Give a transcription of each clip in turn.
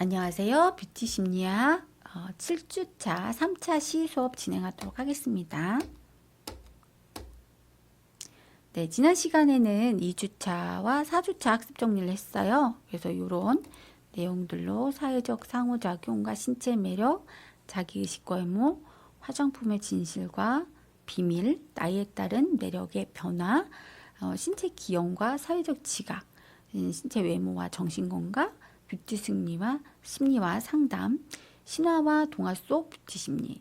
안녕하세요. 뷰티 심리학 7주차 3차 시 수업 진행하도록 하겠습니다. 네, 지난 시간에는 2주차와 4주차 학습 정리를 했어요. 그래서 이런 내용들로 사회적 상호작용과 신체 매력, 자기의식과 외모, 화장품의 진실과 비밀, 나이에 따른 매력의 변화, 신체 기형과 사회적 지각, 신체 외모와 정신건강, 뷰티 심리와 상담, 신화와 동화 속 뷰티 심리,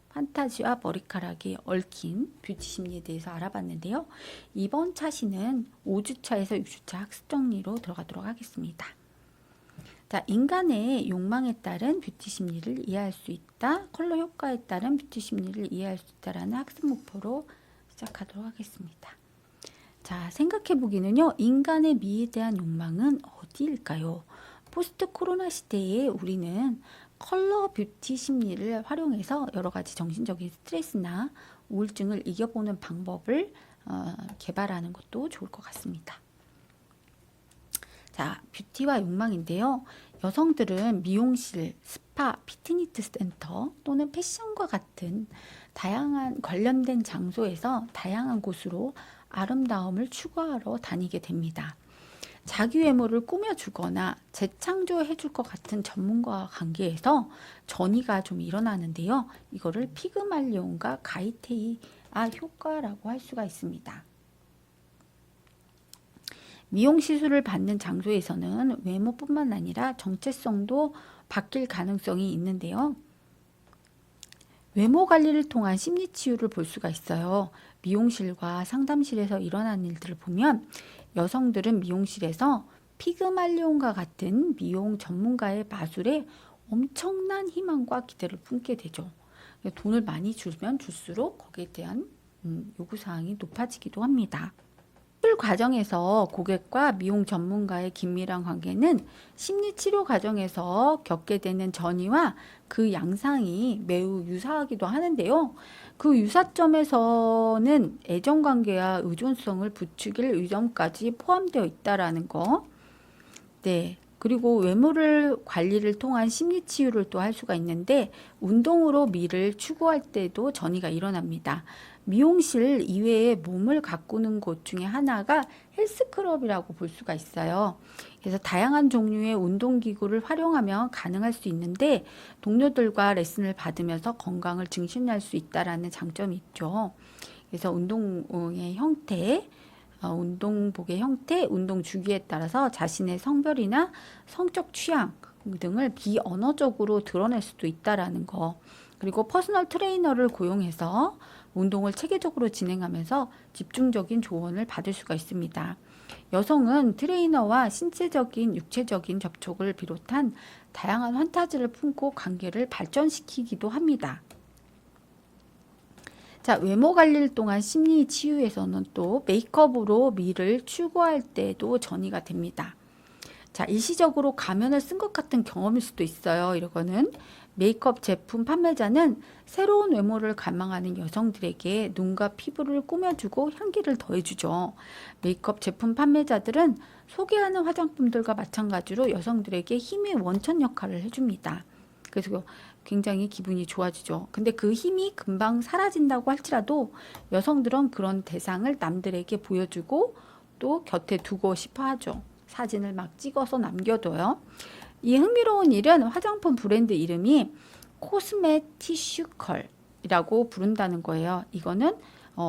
판타지와 머리카락이 얽힌 뷰티 심리에 대해서 알아봤는데요. 이번 차시는 5주차에서 6주차 학습 정리로 들어가도록 하겠습니다. 자, 인간의 욕망에 따른 뷰티 심리를 이해할 수 있다. 컬러 효과에 따른 뷰티 심리를 이해할 수 있다라는 학습 목표로 시작하도록 하겠습니다. 자, 생각해 보기는요. 인간의 미에 대한 욕망은 어디일까요? 포스트 코로나 시대에 우리는 컬러 뷰티 심리를 활용해서 여러 가지 정신적인 스트레스나 우울증을 이겨보는 방법을 개발하는 것도 좋을 것 같습니다. 자, 뷰티와 욕망인데요. 여성들은 미용실, 스파, 피트니스 센터 또는 패션과 같은 다양한 관련된 장소에서 다양한 곳으로 아름다움을 추구하러 다니게 됩니다. 자기 외모를 꾸며주거나 재창조해줄 것 같은 전문가와 관계에서 전이가 좀 일어나는데요. 이거를 피그말리온과 가이테이아 효과라고 할 수가 있습니다. 미용 시술을 받는 장소에서는 외모뿐만 아니라 정체성도 바뀔 가능성이 있는데요. 외모 관리를 통한 심리 치유를 볼 수가 있어요. 미용실과 상담실에서 일어나는 일들을 보면 여성들은 미용실에서 피그말리온과 같은 미용 전문가의 마술에 엄청난 희망과 기대를 품게 되죠. 돈을 많이 주면 줄수록 거기에 대한 요구사항이 높아지기도 합니다. 수술 과정에서 고객과 미용 전문가의 긴밀한 관계는 심리치료 과정에서 겪게 되는 전이와 그 양상이 매우 유사하기도 하는데요. 그 유사점에서는 애정관계와 의존성을 부추길 의점까지 포함되어 있다라는 거. 네. 그리고 외모를 관리를 통한 심리치유를 또 할 수가 있는데 운동으로 미를 추구할 때도 전이가 일어납니다. 미용실 이외에 몸을 가꾸는 곳 중에 하나가 헬스클럽이라고 볼 수가 있어요. 그래서 다양한 종류의 운동기구를 활용하면 가능할 수 있는데 동료들과 레슨을 받으면서 건강을 증진할 수 있다는 장점이 있죠. 그래서 운동의 형태, 운동복의 형태, 운동 주기에 따라서 자신의 성별이나 성적 취향 등을 비언어적으로 드러낼 수도 있다라는 거. 그리고 퍼스널 트레이너를 고용해서 운동을 체계적으로 진행하면서 집중적인 조언을 받을 수가 있습니다. 여성은 트레이너와 신체적인, 육체적인 접촉을 비롯한 다양한 판타지를 품고 관계를 발전시키기도 합니다. 자, 외모 관리를 통한 심리 치유에서는 또 메이크업으로 미를 추구할 때도 전이가 됩니다. 자, 일시적으로 가면을 쓴 것 같은 경험일 수도 있어요. 이거는 메이크업 제품 판매자는 새로운 외모를 갈망하는 여성들에게 눈과 피부를 꾸며주고 향기를 더해주죠. 메이크업 제품 판매자들은 소개하는 화장품들과 마찬가지로 여성들에게 힘의 원천 역할을 해줍니다. 그래서 굉장히 기분이 좋아지죠. 근데 그 힘이 금방 사라진다고 할지라도 여성들은 그런 대상을 남들에게 보여주고 또 곁에 두고 싶어 하죠. 사진을 막 찍어서 남겨둬요. 이 흥미로운 일은 화장품 브랜드 이름이 코스메티슈컬이라고 부른다는 거예요. 이거는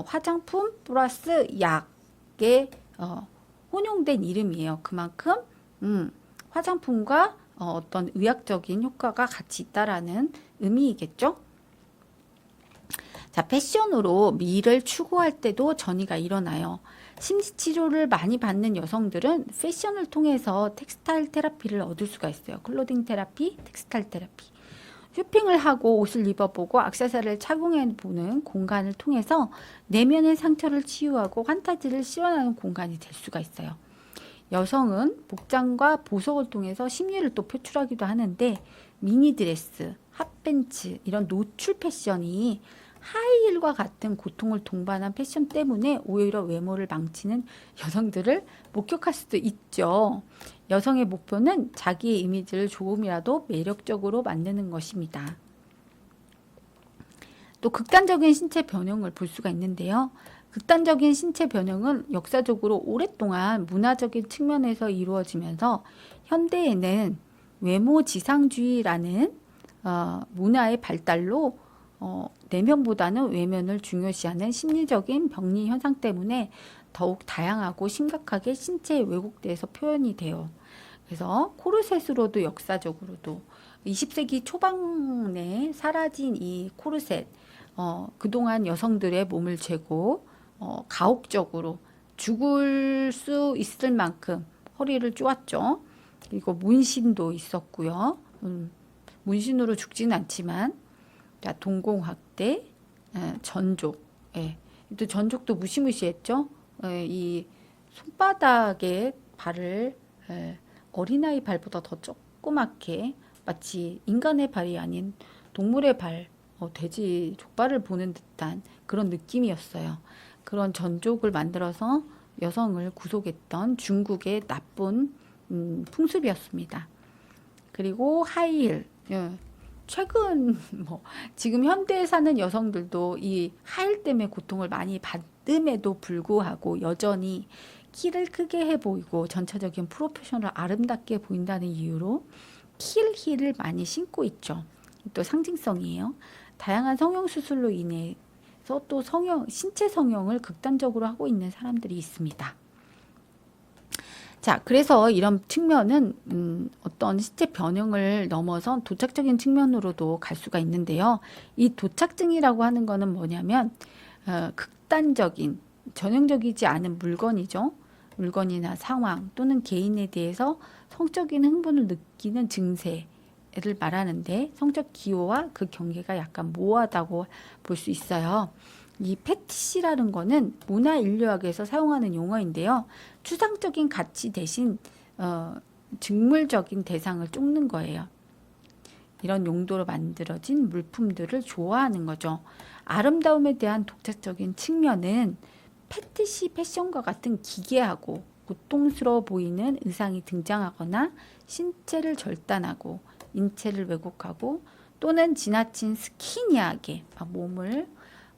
화장품 플러스 약의 혼용된 이름이에요. 그만큼 화장품과 어떤 의학적인 효과가 같이 있다라는 의미이겠죠. 자, 패션으로 미를 추구할 때도 전이가 일어나요. 심리치료를 많이 받는 여성들은 패션을 통해서 텍스타일 테라피를 얻을 수가 있어요. 클로딩 테라피, 텍스타일 테라피. 쇼핑을 하고 옷을 입어보고 액세서리를 착용해보는 공간을 통해서 내면의 상처를 치유하고 환타지를 실현하는 공간이 될 수가 있어요. 여성은 복장과 보석을 통해서 심리를 또 표출하기도 하는데 미니드레스, 핫팬츠 이런 노출 패션이 하이힐과 같은 고통을 동반한 패션 때문에 오히려 외모를 망치는 여성들을 목격할 수도 있죠. 여성의 목표는 자기의 이미지를 조금이라도 매력적으로 만드는 것입니다. 또 극단적인 신체 변형을 볼 수가 있는데요. 극단적인 신체 변형은 역사적으로 오랫동안 문화적인 측면에서 이루어지면서 현대에는 외모 지상주의라는 문화의 발달로 내면보다는 외면을 중요시하는 심리적인 병리 현상 때문에 더욱 다양하고 심각하게 신체에 왜곡돼서 표현이 돼요. 그래서 코르셋으로도 역사적으로도 20세기 초반에 사라진 이 코르셋, 그동안 여성들의 몸을 재고 가혹적으로 죽을 수 있을 만큼 허리를 쪼았죠. 그리고 문신도 있었고요. 문신으로 죽지는 않지만, 자, 동공학대, 전족, 예. 또 전족도 무시무시했죠. 이 손바닥에 발을 어린아이 발보다 더 조그맣게 마치 인간의 발이 아닌 동물의 발, 돼지 족발을 보는 듯한 그런 느낌이었어요. 그런 전족을 만들어서 여성을 구속했던 중국의 나쁜 풍습이었습니다. 그리고 하이힐, 최근 지금 현대에 사는 여성들도 이 하이힐 때문에 고통을 많이 받음에도 불구하고 여전히 키를 크게 해 보이고 전체적인 프로페셔널 아름답게 보인다는 이유로 힐을 많이 신고 있죠. 또 상징성이에요. 다양한 성형 수술로 인해서 또 신체 성형을 극단적으로 하고 있는 사람들이 있습니다. 자, 그래서 이런 측면은 어떤 신체 변형을 넘어선 도착적인 측면으로도 갈 수가 있는데요. 이 도착증이라고 하는 거는 뭐냐면 극단적인, 전형적이지 않은 물건이죠. 물건이나 상황 또는 개인에 대해서 성적인 흥분을 느끼는 증세를 말하는데 성적 기호와 그 경계가 약간 모호하다고 볼 수 있어요. 이 패티시라는 거는 문화인류학에서 사용하는 용어인데요. 추상적인 가치 대신 직물적인 대상을 쫓는 거예요. 이런 용도로 만들어진 물품들을 좋아하는 거죠. 아름다움에 대한 독자적인 측면은 패티시 패션과 같은 기괴하고 고통스러워 보이는 의상이 등장하거나 신체를 절단하고 인체를 왜곡하고 또는 지나친 스키니하게 몸을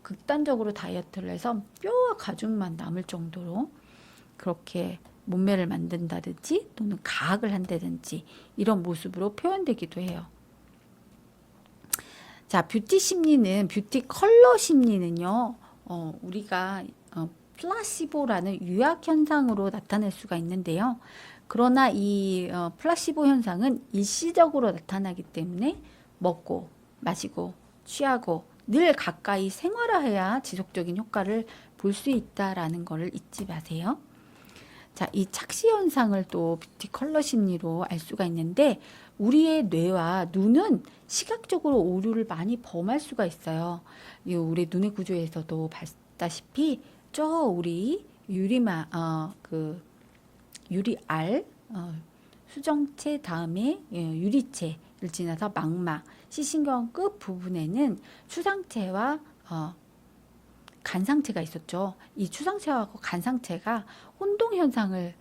극단적으로 다이어트를 해서 뼈와 가죽만 남을 정도로 그렇게 몸매를 만든다든지 또는 가학을 한다든지 이런 모습으로 표현되기도 해요. 자, 뷰티 심리는, 뷰티 컬러 심리는요, 우리가 플라시보라는 유약 현상으로 나타낼 수가 있는데요. 그러나 이 플라시보 현상은 일시적으로 나타나기 때문에 먹고 마시고 취하고 늘 가까이 생활화해야 지속적인 효과를 볼 수 있다라는 것을 잊지 마세요. 자, 이 착시 현상을 또 뷰티 컬러 심리로 알 수가 있는데 우리의 뇌와 눈은 시각적으로 오류를 많이 범할 수가 있어요. 우리 눈의 구조에서도 봤다시피 우리 유리알 수정체 다음에 유리체를 지나서 망막 시신경 끝 부분에는 추상체와 간상체가 있었죠. 이 추상체와 간상체가 혼동 현상을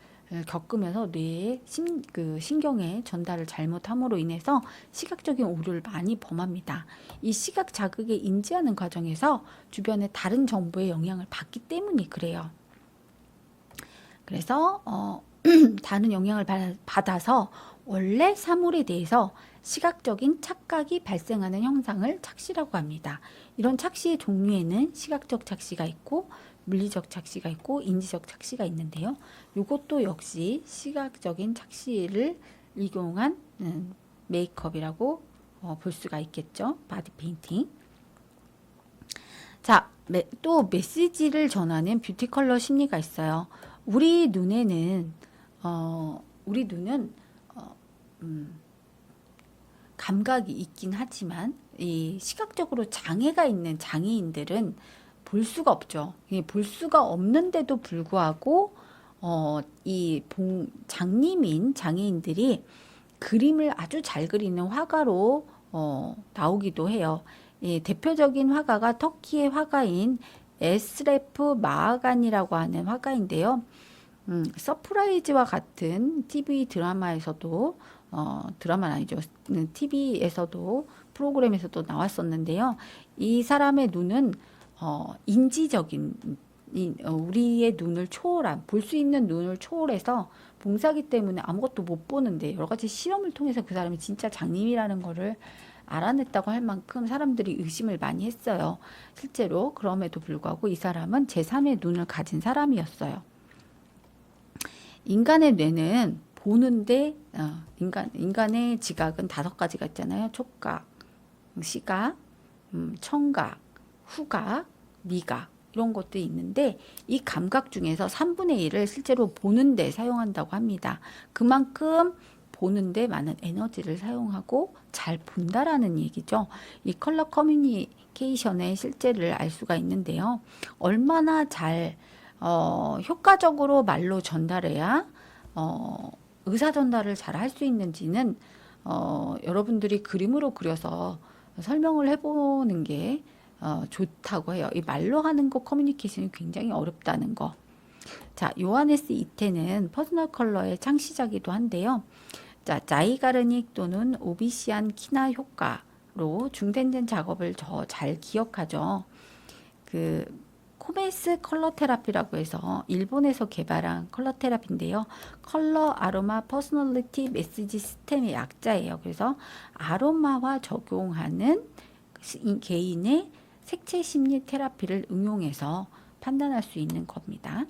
겪으면서 뇌의 신경의 전달을 잘못함으로 인해서 시각적인 오류를 많이 범합니다. 이 시각 자극에 인지하는 과정에서 주변의 다른 정보에 영향을 받기 때문이 그래요. 그래서 다른 영향을 받아서 원래 사물에 대해서 시각적인 착각이 발생하는 현상을 착시라고 합니다. 이런 착시의 종류에는 시각적 착시가 있고 물리적 착시가 있고 인지적 착시가 있는데요. 이것도 역시 시각적인 착시를 이용한 메이크업이라고 볼 수가 있겠죠. 바디 페인팅. 자, 또 메시지를 전하는 뷰티 컬러 심리가 있어요. 우리 눈은 감각이 있긴 하지만 이 시각적으로 장애가 있는 장애인들은 볼 수가 없죠. 볼 수가 없는데도 불구하고 장님인 장애인들이 그림을 아주 잘 그리는 화가로 나오기도 해요. 대표적인 화가가 터키의 화가인 에스레프 마하간이라고 하는 화가인데요. 서프라이즈와 같은 TV 드라마에서도 드라마는 아니죠. TV에서도 프로그램에서도 나왔었는데요. 이 사람의 눈은 인지적인 우리의 눈을 초월한 볼 수 있는 눈을 초월해서 봉사기 때문에 아무것도 못 보는데 여러 가지 실험을 통해서 그 사람이 진짜 장님이라는 거를 알아냈다고 할 만큼 사람들이 의심을 많이 했어요. 실제로 그럼에도 불구하고 이 사람은 제3의 눈을 가진 사람이었어요. 인간의 뇌는 보는데 인간의 지각은 5가지가 있잖아요. 촉각, 시각, 청각, 후각, 미각 이런 것도 있는데 이 감각 중에서 3분의 1을 실제로 보는데 사용한다고 합니다. 그만큼 보는데 많은 에너지를 사용하고 잘 본다라는 얘기죠. 이 컬러 커뮤니케이션의 실제를 알 수가 있는데요. 얼마나 잘 효과적으로 말로 전달해야 의사 전달을 잘 할 수 있는지는 여러분들이 그림으로 그려서 설명을 해보는 게 좋다고 해요. 이 말로 하는 거 커뮤니케이션이 굉장히 어렵다는 거. 자, 요하네스 이테는 퍼스널 컬러의 창시자기도 한데요. 자, 자이가르닉 또는 오비시안 키나 효과로 중된된 작업을 더 잘 기억하죠. 그 코메스 컬러 테라피라고 해서 일본에서 개발한 컬러 테라피인데요. 컬러 아로마 퍼스널리티 메시지 시스템의 약자예요. 그래서 아로마와 적용하는 개인의 색채 심리 테라피를 응용해서 판단할 수 있는 겁니다.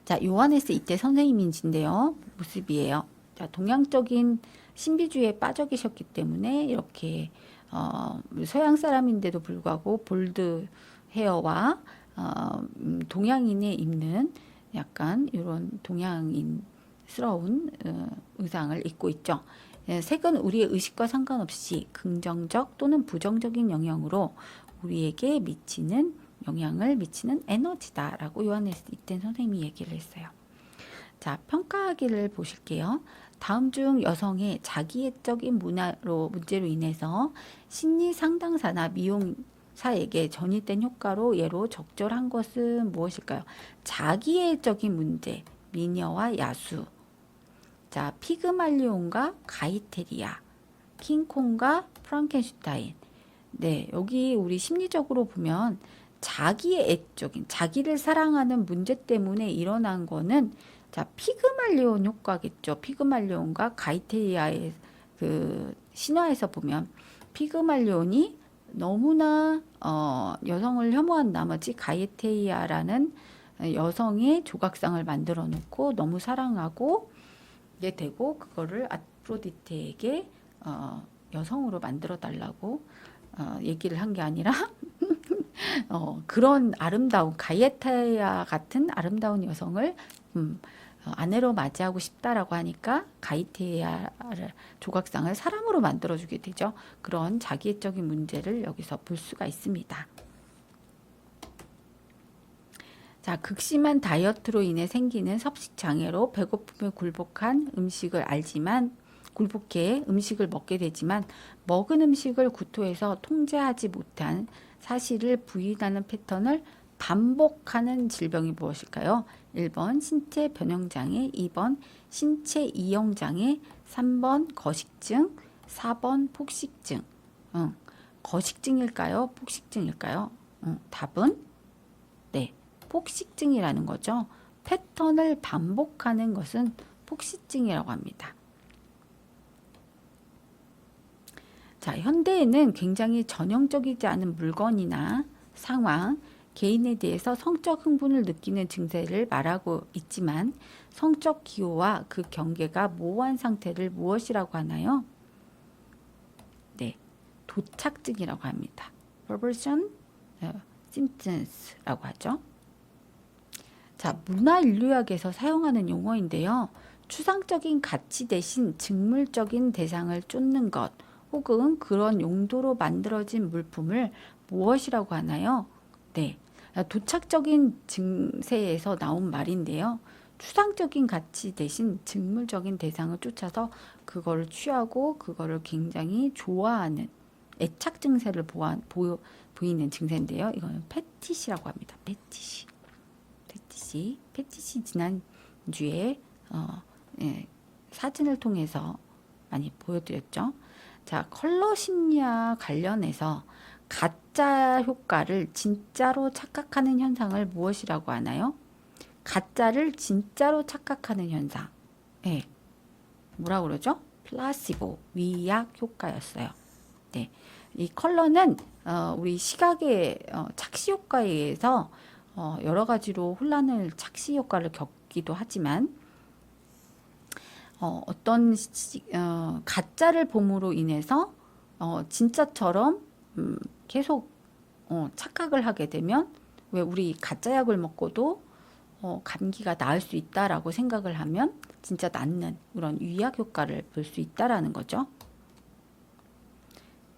자, 요하네스 이때 선생님인지인데요. 모습이에요. 자, 동양적인 신비주의에 빠져 계셨기 때문에 이렇게 서양 사람인데도 불구하고 볼드 헤어와 동양인이 입는 약간 이런 동양인스러운 의상을 입고 있죠. 색은 우리의 의식과 상관없이 긍정적 또는 부정적인 영향으로 우리에게 미치는 영향을 미치는 에너지다라고 요하네스 이텐 선생님이 얘기를 했어요. 자, 평가하기를 보실게요. 다음 중 여성의 자기애적인 문제로 인해서 심리 상담사나 미용사에게 전이된 효과로 예로 적절한 것은 무엇일까요? 자기애적인 문제, 미녀와 야수. 자, 피그말리온과 가이테리아, 킹콩과 프랑켄슈타인. 네, 여기 우리 심리적으로 보면 자기의 애적인, 자기를 사랑하는 문제 때문에 일어난 거는 자, 피그말리온 효과겠죠. 피그말리온과 가이테리아의 그 신화에서 보면 피그말리온이 너무나 여성을 혐오한 나머지 가이테리아라는 여성의 조각상을 만들어 놓고 너무 사랑하고 게 되고 그거를 아프로디테에게 여성으로 만들어 달라고 얘기를 한 게 아니라 그런 아름다운 가이테리아 같은 아름다운 여성을 아내로 맞이하고 싶다라고 하니까 가이테리아 조각상을 사람으로 만들어주게 되죠. 그런 자기애적인 문제를 여기서 볼 수가 있습니다. 자, 극심한 다이어트로 인해 생기는 섭식장애로 배고픔에 굴복해 음식을 먹게 되지만 먹은 음식을 구토해서 통제하지 못한 사실을 부인하는 패턴을 반복하는 질병이 무엇일까요? 1번 신체 변형장애, 2번 신체 이형장애, 3번 거식증, 4번 폭식증. 거식증일까요? 폭식증일까요? 답은 네, 폭식증이라는 거죠. 패턴을 반복하는 것은 폭식증이라고 합니다. 자, 현대에는 굉장히 전형적이지 않은 물건이나 상황, 개인에 대해서 성적 흥분을 느끼는 증세를 말하고 있지만 성적 기호와 그 경계가 모호한 상태를 무엇이라고 하나요? 네, 도착증이라고 합니다. perversion symptoms라고 하죠. 자, 문화인류학에서 사용하는 용어인데요. 추상적인 가치 대신 직물적인 대상을 쫓는 것 혹은 그런 용도로 만들어진 물품을 무엇이라고 하나요? 네, 도착적인 증세에서 나온 말인데요. 추상적인 가치 대신 직물적인 대상을 쫓아서 그거를 취하고 그거를 굉장히 좋아하는 애착 증세를 보이는 증세인데요. 이거는 패티시라고 합니다. 패티시. 패티시 지난주에 사진을 통해서 많이 보여드렸죠. 자, 컬러 심리와 관련해서 가짜 효과를 진짜로 착각하는 현상을 무엇이라고 하나요? 가짜를 진짜로 착각하는 현상. 네. 뭐라고 그러죠? 플라시보, 위약 효과였어요. 네. 이 컬러는 우리 시각의 착시 효과에 의해서 여러 가지로 혼란을 착시 효과를 겪기도 하지만 어떤 가짜를 봄으로 인해서 진짜처럼 계속 착각을 하게 되면 왜 우리 가짜 약을 먹고도 감기가 나을 수 있다라고 생각을 하면 진짜 낫는 그런 위약 효과를 볼 수 있다라는 거죠.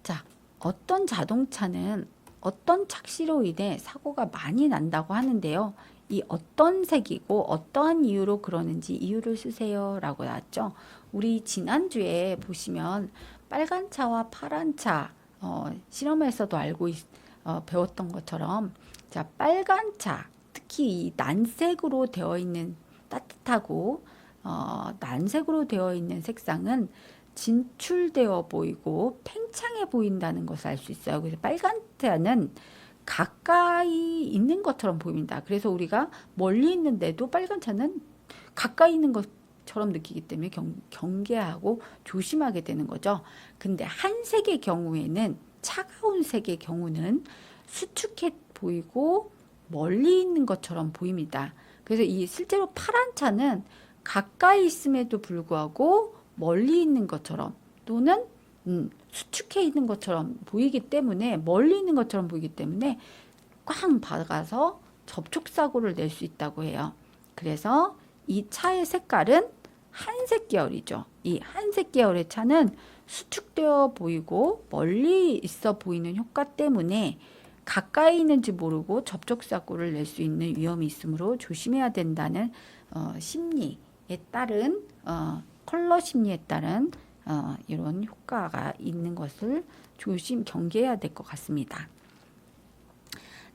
자, 어떤 자동차는 어떤 착시로 인해 사고가 많이 난다고 하는데요. 이 어떤 색이고 어떠한 이유로 그러는지 이유를 쓰세요 라고 나왔죠. 우리 지난주에 보시면 빨간 차와 파란 차 실험에서도 배웠던 것처럼 자, 빨간 차 특히 이 난색으로 되어 있는 따뜻하고 난색으로 되어 있는 색상은 진출되어 보이고 팽창해 보인다는 것을 알 수 있어요. 그래서 빨간 차는 가까이 있는 것처럼 보입니다. 그래서 우리가 멀리 있는데도 빨간 차는 가까이 있는 것처럼 느끼기 때문에 경계하고 조심하게 되는 거죠. 근데 한색의 경우에는 차가운 색의 경우는 수축해 보이고 멀리 있는 것처럼 보입니다. 그래서 이 실제로 파란 차는 가까이 있음에도 불구하고 멀리 있는 것처럼 또는 수축해 있는 것처럼 보이기 때문에 멀리 있는 것처럼 보이기 때문에 꽝 박아서 접촉사고를 낼 수 있다고 해요. 그래서 이 차의 색깔은 한색 계열이죠. 이 한색 계열의 차는 수축되어 보이고 멀리 있어 보이는 효과 때문에 가까이 있는지 모르고 접촉사고를 낼 수 있는 위험이 있으므로 조심해야 된다는 심리에 따른 컬러 심리에 따른 이런 효과가 있는 것을 경계해야 될 것 같습니다.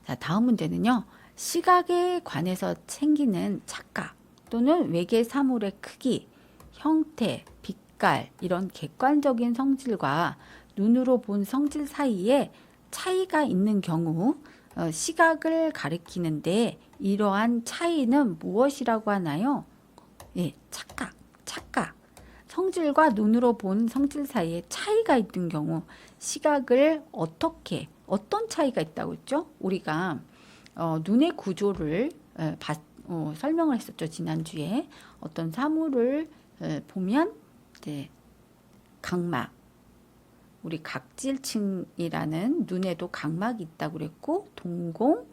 자, 다음 문제는요. 시각에 관해서 생기는 착각 또는 외계 사물의 크기, 형태, 빛깔 이런 객관적인 성질과 눈으로 본 성질 사이에 차이가 있는 경우 시각을 가리키는데 이러한 차이는 무엇이라고 하나요? 예, 착각. 성질과 눈으로 본 성질 사이에 차이가 있는 경우 시각을 어떤 차이가 있다고 했죠? 우리가 눈의 구조를 설명을 했었죠. 지난주에 어떤 사물을 보면 이제 각막 우리 각질층이라는 눈에도 각막이 있다고 그랬고 동공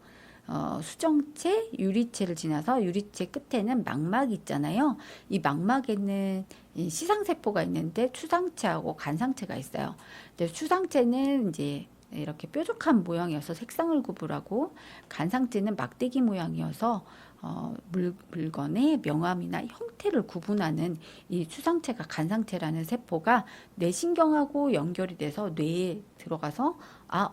수정체, 유리체를 지나서 유리체 끝에는 망막이 있잖아요. 이 망막에는 시상세포가 있는데 추상체하고 간상체가 있어요. 추상체는 이제 이렇게 뾰족한 모양이어서 색상을 구분하고 간상체는 막대기 모양이어서 물건의 명암이나 형태를 구분하는 이 추상체가 간상체라는 세포가 뇌신경하고 연결이 돼서 뇌에 들어가서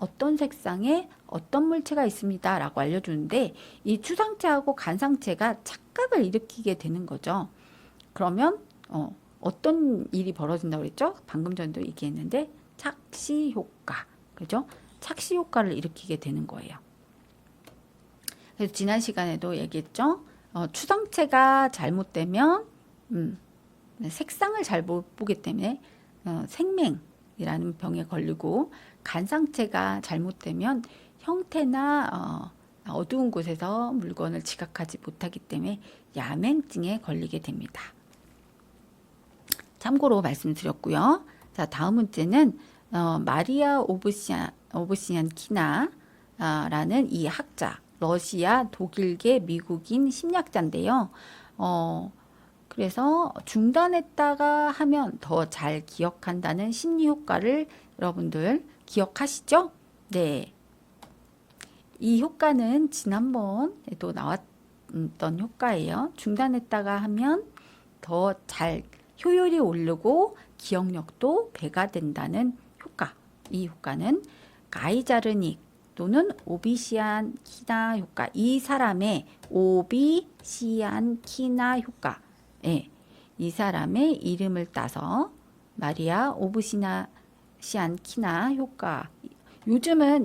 어떤 색상에 어떤 물체가 있습니다 라고 알려주는데 이 추상체하고 간상체가 착각을 일으키게 되는 거죠. 그러면 어떤 일이 벌어진다고 그랬죠? 방금 전에도 얘기했는데 착시 효과, 그죠? 착시 효과를 일으키게 되는 거예요. 그래서 지난 시간에도 얘기했죠. 추상체가 잘못되면 색상을 잘 못 보기 때문에 생맹이라는 병에 걸리고 간상체가 잘못되면 형태나 어두운 곳에서 물건을 지각하지 못하기 때문에 야맹증에 걸리게 됩니다. 참고로 말씀드렸고요. 자, 다음 문제는 마리아 오브시안 키나라는 이 학자, 러시아, 독일계, 미국인 심리학자인데요. 그래서 중단했다가 하면 더 잘 기억한다는 심리 효과를 여러분들 기억하시죠? 네. 이 효과는 지난번에도 나왔던 효과예요. 중단했다가 하면 더 잘 효율이 오르고 기억력도 배가 된다는 효과. 이 효과는 가이자르닉 또는 오비시안키나 효과, 이 사람의 오비시안키나 효과, 예, 이 사람의 이름을 따서 마리아 오브시안키나 효과. 요즘은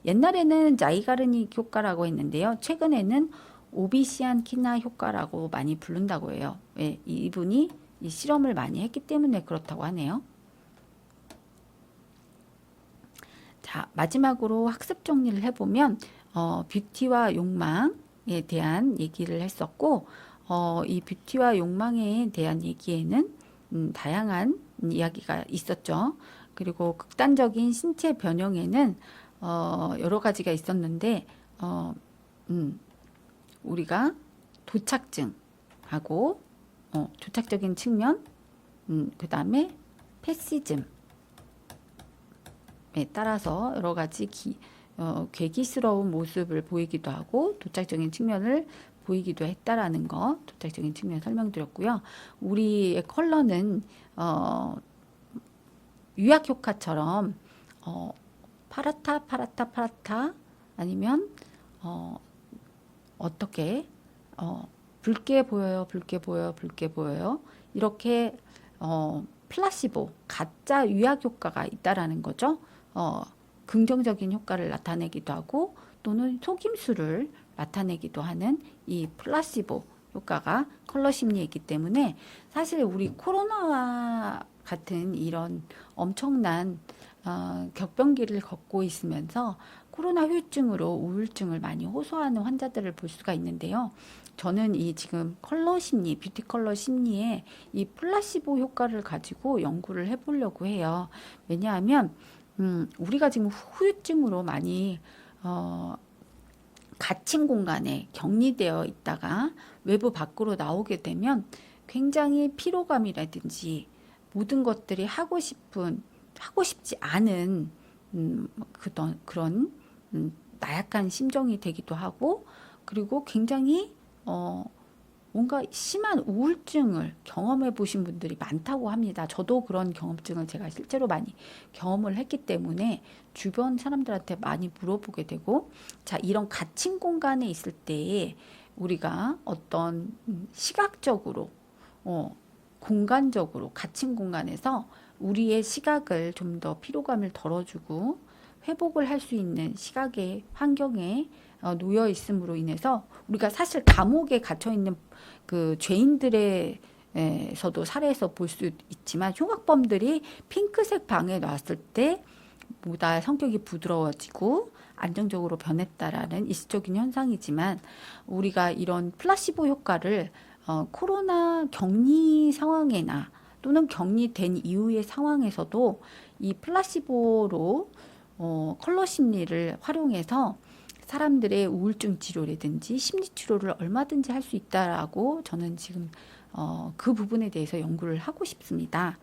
옛날에는 자이가르닉 효과라고 했는데요. 최근에는 오비시안키나 효과라고 많이 부른다고 해요. 예, 이분이 이 실험을 많이 했기 때문에 그렇다고 하네요. 자, 마지막으로 학습 정리를 해보면 뷰티와 욕망에 대한 얘기를 했었고, 이 뷰티와 욕망에 대한 얘기에는 다양한 이야기가 있었죠. 그리고 극단적인 신체 변형에는 여러 가지가 있었는데 우리가 도착증하고 도착적인 측면, 그 다음에 패시즘에 따라서 여러 가지 괴기스러운 모습을 보이기도 하고 도착적인 측면을 보이기도 했다라는 거, 도착적인 측면 설명드렸고요. 우리의 컬러는 유약 효과처럼 파랗다 아니면 어떻게 붉게 보여요, 붉게 보여요. 이렇게 플라시보, 가짜 유약 효과가 있다라는 거죠. 긍정적인 효과를 나타내기도 하고 또는 속임수를 나타내기도 하는 이 플라시보 효과가 컬러 심리에 있기 때문에 사실 우리 코로나와 같은 이런 엄청난 격변기를 겪고 있으면서 코로나 후유증으로 우울증을 많이 호소하는 환자들을 볼 수가 있는데요. 저는 이 지금 컬러 심리, 뷰티 컬러 심리에 이 플라시보 효과를 가지고 연구를 해보려고 해요. 왜냐하면 우리가 지금 후유증으로 많이 갇힌 공간에 격리되어 있다가 외부 밖으로 나오게 되면 굉장히 피로감이라든지 모든 것들이 하고 싶지 않은 그런 나약한 심정이 되기도 하고, 그리고 굉장히 뭔가 심한 우울증을 경험해 보신 분들이 많다고 합니다. 저도 그런 경험증을 제가 실제로 많이 경험을 했기 때문에 주변 사람들한테 많이 물어보게 되고, 자, 이런 갇힌 공간에 있을 때 우리가 어떤 시각적으로 공간적으로 갇힌 공간에서 우리의 시각을 좀 더 피로감을 덜어주고 회복을 할 수 있는 시각의 환경에 놓여 있음으로 인해서 우리가 사실 감옥에 갇혀 있는 그 죄인들의 에서도 사례에서 볼 수 있지만 흉악범들이 핑크색 방에 놨을 때 보다 성격이 부드러워지고 안정적으로 변했다라는 일시적인 현상이지만, 우리가 이런 플라시보 효과를 코로나 격리 상황이나 또는 격리된 이후의 상황에서도 이 플라시보로 컬러 심리를 활용해서 사람들의 우울증 치료라든지 심리 치료를 얼마든지 할 수 있다라고 저는 지금 그 부분에 대해서 연구를 하고 싶습니다.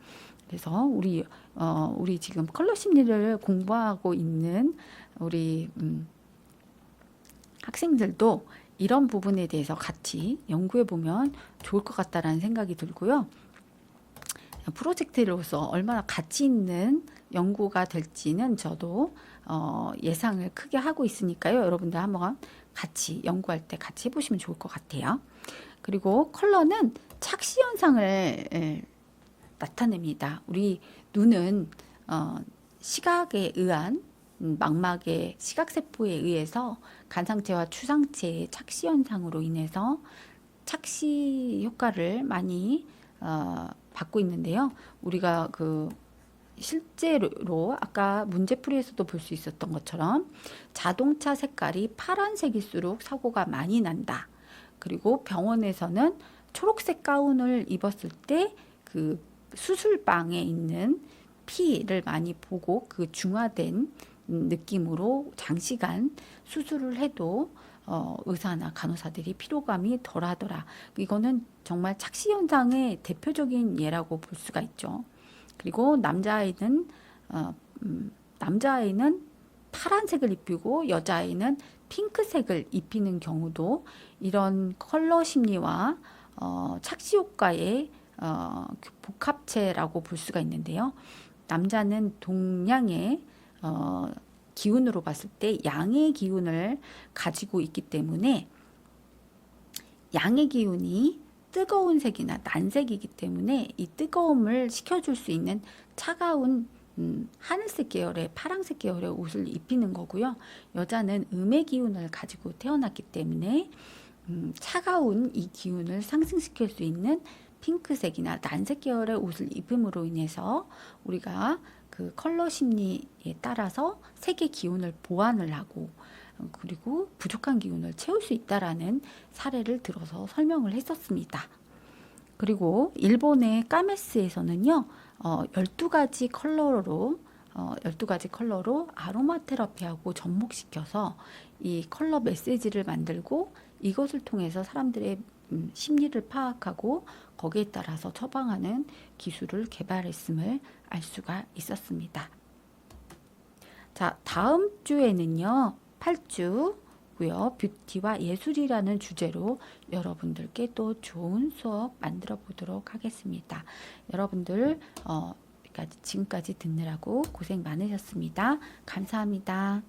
그래서 우리 지금 컬러 심리를 공부하고 있는 우리 학생들도 이런 부분에 대해서 같이 연구해 보면 좋을 것 같다라는 생각이 들고요. 프로젝트로서 얼마나 가치 있는 연구가 될지는 저도 예상을 크게 하고 있으니까요. 여러분들 한번 같이 연구할 때 같이 해보시면 좋을 것 같아요. 그리고 컬러는 착시 현상을 나타냅니다. 우리 눈은 시각에 의한 망막의 시각세포에 의해서 간상체와 추상체의 착시 현상으로 인해서 착시 효과를 많이 받고 있는데요. 우리가 실제로 아까 문제풀이에서도 볼 수 있었던 것처럼 자동차 색깔이 파란색일수록 사고가 많이 난다. 그리고 병원에서는 초록색 가운을 입었을 때 그 수술방에 있는 피를 많이 보고 그 중화된 느낌으로 장시간 수술을 해도 의사나 간호사들이 피로감이 덜하더라. 이거는 정말 착시 현상의 대표적인 예라고 볼 수가 있죠. 그리고 남자아이는 파란색을 입히고 여자아이는 핑크색을 입히는 경우도 이런 컬러 심리와 착시 효과의 복합체라고 볼 수가 있는데요. 남자는 동양의 기운으로 봤을 때 양의 기운을 가지고 있기 때문에 양의 기운이 뜨거운 색이나 난색이기 때문에 이 뜨거움을 식혀줄 수 있는 차가운 하늘색 계열의 파랑색 계열의 옷을 입히는 거고요. 여자는 음의 기운을 가지고 태어났기 때문에 차가운 이 기운을 상승시킬 수 있는 핑크색이나 난색 계열의 옷을 입음으로 인해서 우리가 그 컬러 심리에 따라서 색의 기운을 보완을 하고 그리고 부족한 기운을 채울 수 있다라는 사례를 들어서 설명을 했었습니다. 그리고 일본의 까메스에서는요, 12가지 컬러로 12가지 컬러로 아로마 테라피하고 접목시켜서 이 컬러 메시지를 만들고 이것을 통해서 사람들의 심리를 파악하고 거기에 따라서 처방하는 기술을 개발했음을 알 수가 있었습니다. 자, 다음 주에는요, 8주고요. 뷰티와 예술이라는 주제로 여러분들께 또 좋은 수업 만들어 보도록 하겠습니다. 여러분들 지금까지 듣느라고 고생 많으셨습니다. 감사합니다.